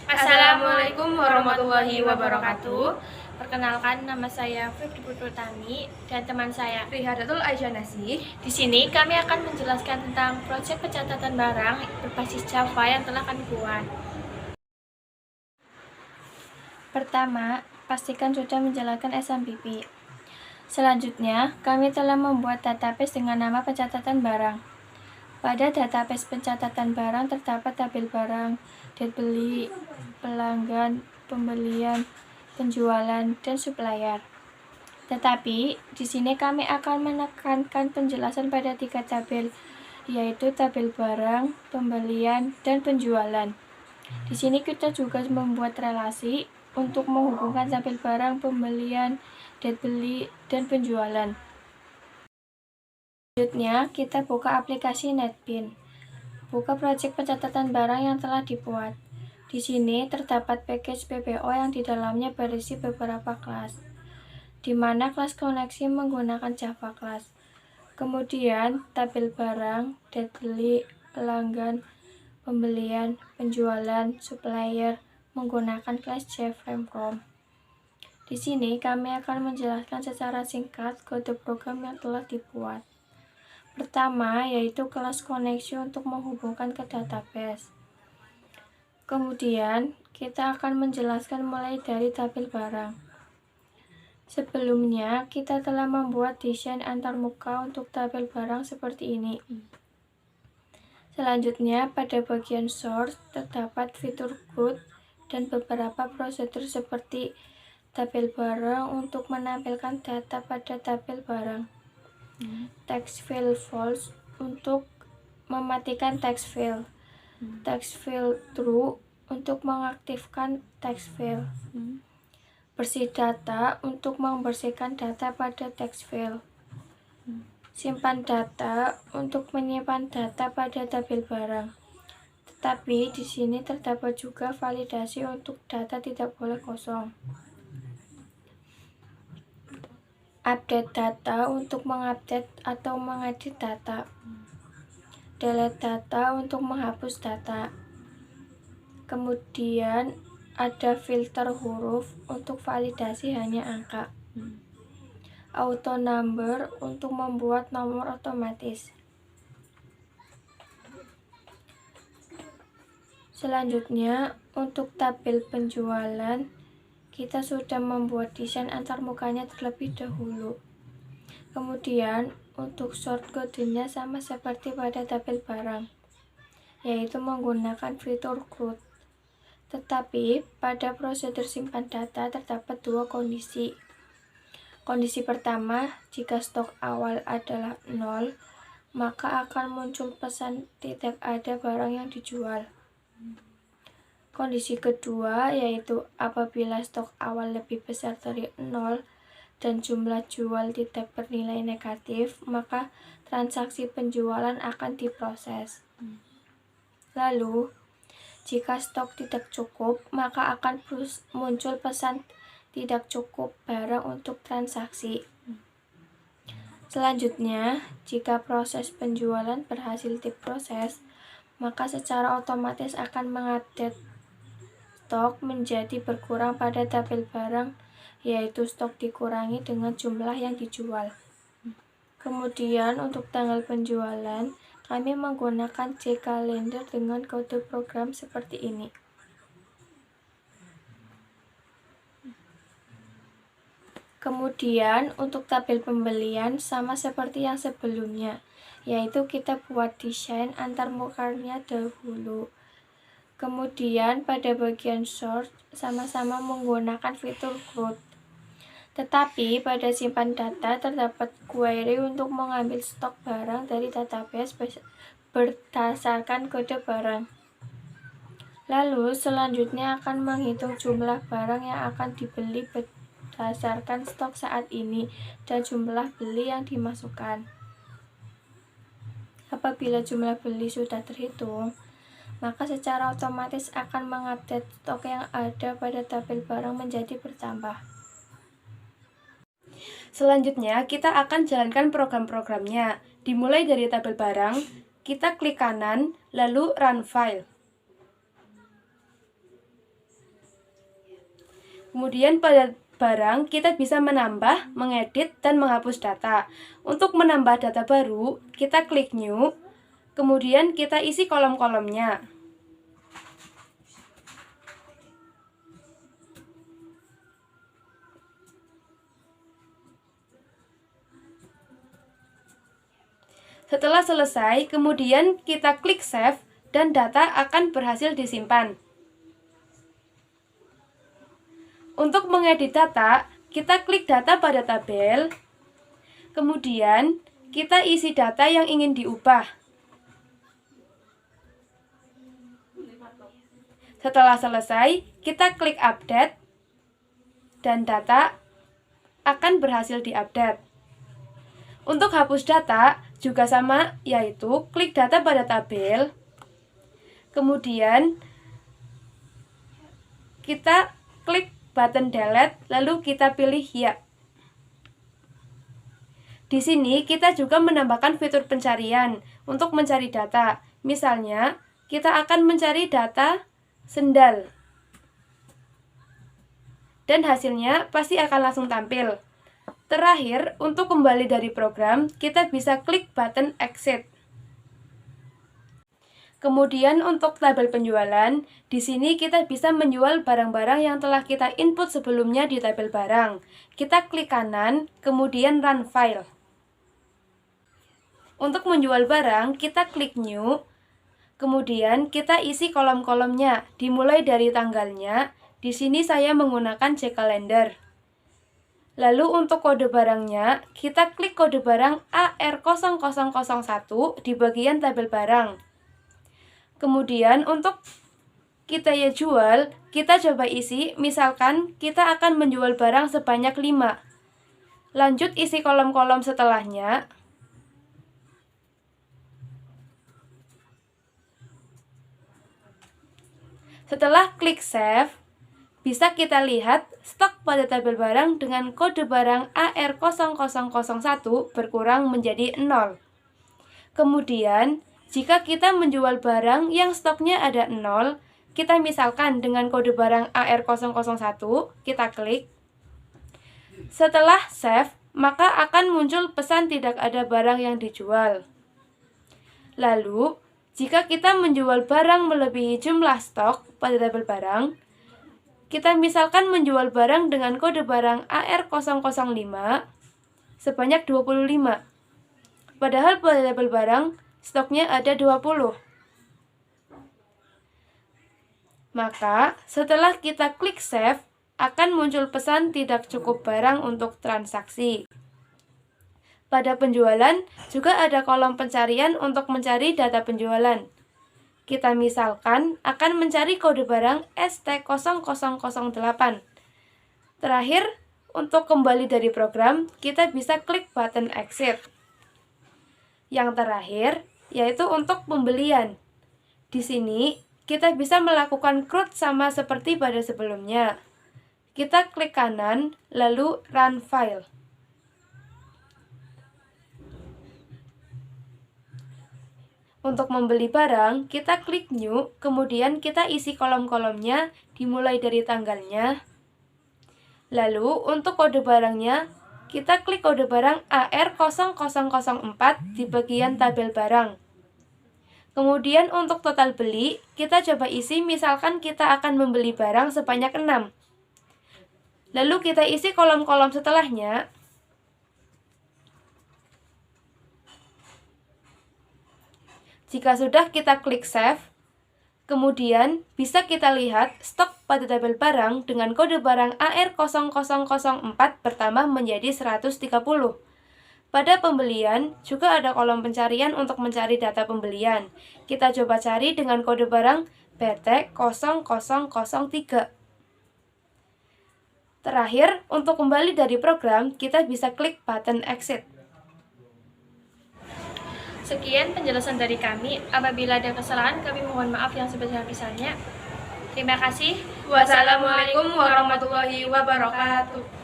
Assalamualaikum warahmatullahi wabarakatuh. Perkenalkan, nama saya Fitri Putrutami dan teman saya Rihadatul Aisyah-Nasih. Di sini kami akan menjelaskan tentang proyek pencatatan barang berbasis Java yang telah kami buat. Pertama, pastikan sudah menjalankan SMPP. Selanjutnya, kami telah membuat database dengan nama pencatatan barang. Pada database pencatatan barang terdapat tabel barang, date beli, pelanggan, pembelian, penjualan, dan supplier. Tetapi, di sini kami akan menekankan penjelasan pada 3 tabel, yaitu tabel barang, pembelian, dan penjualan. Di sini kita juga membuat relasi untuk menghubungkan tabel barang, pembelian, date beli, dan penjualan. Selanjutnya, kita buka aplikasi NetBeans. Buka proyek pencatatan barang yang telah dibuat. Di sini terdapat package PPO yang di dalamnya berisi beberapa kelas, di mana kelas koneksi menggunakan Java class. Kemudian, tabel barang, date beli, pelanggan, pembelian, penjualan, supplier menggunakan kelas JFrame-ROM. Di sini kami akan menjelaskan secara singkat kode program yang telah dibuat. Pertama, yaitu kelas koneksi untuk menghubungkan ke database. Kemudian, kita akan menjelaskan mulai dari tabel barang. Sebelumnya, kita telah membuat desain antarmuka untuk tabel barang seperti ini. Selanjutnya, pada bagian source terdapat fitur code dan beberapa prosedur seperti tabel barang untuk menampilkan data pada tabel barang. Text field false untuk mematikan text field. Text field true untuk mengaktifkan text field. Bersih data untuk membersihkan data pada text field. Simpan data untuk menyimpan data pada tabel barang. Tetapi di sini terdapat juga validasi untuk data tidak boleh kosong. Update data untuk mengupdate atau mengedit data. Delete data untuk menghapus data. Kemudian ada filter huruf untuk validasi hanya angka. Auto number untuk membuat nomor otomatis. Selanjutnya, untuk tabel penjualan, kita sudah membuat desain antarmukanya terlebih dahulu. Kemudian, untuk shortcode-nya sama seperti pada tabel barang, yaitu menggunakan fitur CRUD. Tetapi, pada prosedur simpan data terdapat 2 kondisi. Kondisi pertama, jika stok awal adalah 0, maka akan muncul pesan tidak ada barang yang dijual. Kondisi kedua, yaitu apabila stok awal lebih besar dari 0 dan jumlah jual tidak bernilai negatif, maka transaksi penjualan akan diproses. Lalu, jika stok tidak cukup, maka akan muncul pesan tidak cukup barang untuk transaksi. Selanjutnya, jika proses penjualan berhasil diproses, maka secara otomatis akan mengupdate stok menjadi berkurang pada tabel barang, yaitu stok dikurangi dengan jumlah yang dijual. Kemudian untuk tanggal penjualan, kami menggunakan JCalendar dengan kode program seperti ini. Kemudian untuk tabel pembelian sama seperti yang sebelumnya, yaitu kita buat desain antarmukanya dahulu. Kemudian pada bagian source sama-sama menggunakan fitur CRUD. Tetapi pada simpan data terdapat query untuk mengambil stok barang dari database berdasarkan kode barang. Lalu selanjutnya akan menghitung jumlah barang yang akan dibeli berdasarkan stok saat ini dan jumlah beli yang dimasukkan. Apabila jumlah beli sudah terhitung, maka secara otomatis akan mengupdate stok yang ada pada tabel barang menjadi bertambah. Selanjutnya, kita akan jalankan program-programnya. Dimulai dari tabel barang, kita klik kanan, lalu Run File. Kemudian pada barang kita bisa menambah, mengedit, dan menghapus data. Untuk menambah data baru, kita klik New, kemudian kita isi kolom-kolomnya. Setelah selesai, kemudian kita klik Save dan data akan berhasil disimpan. Untuk mengedit data, kita klik data pada tabel, kemudian kita isi data yang ingin diubah. Setelah selesai, kita klik Update dan data akan berhasil diupdate. Untuk hapus data juga sama, yaitu klik data pada tabel, kemudian kita klik button delete, lalu kita pilih ya. Di sini kita juga menambahkan fitur pencarian untuk mencari data. Misalnya, kita akan mencari data sendal. Dan hasilnya pasti akan langsung tampil. Terakhir, untuk kembali dari program, kita bisa klik button Exit. Kemudian untuk tabel penjualan, di sini kita bisa menjual barang-barang yang telah kita input sebelumnya di tabel barang. Kita klik kanan, kemudian Run File. Untuk menjual barang, kita klik New, kemudian kita isi kolom-kolomnya, dimulai dari tanggalnya. Di sini saya menggunakan J-Calendar. Lalu untuk kode barangnya, kita klik kode barang AR0001 di bagian tabel barang. Kemudian untuk kita jual, kita coba isi, misalkan kita akan menjual barang sebanyak 5. Lanjut isi kolom-kolom setelahnya. Setelah klik Save, bisa kita lihat stok pada tabel barang dengan kode barang AR0001 berkurang menjadi 0. Kemudian, jika kita menjual barang yang stoknya ada 0, kita misalkan dengan kode barang AR001, kita klik. Setelah save, maka akan muncul pesan tidak ada barang yang dijual. Lalu, jika kita menjual barang melebihi jumlah stok pada tabel barang, kita misalkan menjual barang dengan kode barang AR005 sebanyak 25. Padahal pada tabel barang stoknya ada 20. Maka setelah kita klik save, akan muncul pesan tidak cukup barang untuk transaksi. Pada penjualan juga ada kolom pencarian untuk mencari data penjualan. Kita misalkan akan mencari kode barang ST0008. Terakhir, untuk kembali dari program, kita bisa klik button Exit. Yang terakhir, yaitu untuk pembelian. Di sini, kita bisa melakukan CRUD sama seperti pada sebelumnya. Kita klik kanan, lalu Run File. Untuk membeli barang, kita klik New, kemudian kita isi kolom-kolomnya dimulai dari tanggalnya. Lalu, untuk kode barangnya, kita klik kode barang AR0004 di bagian tabel barang. Kemudian untuk total beli, kita coba isi misalkan kita akan membeli barang sebanyak 6. Lalu kita isi kolom-kolom setelahnya. Jika sudah, kita klik Save. Kemudian bisa kita lihat stok pada tabel barang dengan kode barang AR0004 bertambah menjadi 130. Pada pembelian juga ada kolom pencarian untuk mencari data pembelian. Kita coba cari dengan kode barang BT0003. Terakhir, untuk kembali dari program, kita bisa klik button Exit. Sekian penjelasan dari kami. Apabila ada kesalahan, kami mohon maaf yang sebesar-besarnya. Terima kasih. Wassalamualaikum warahmatullahi wabarakatuh.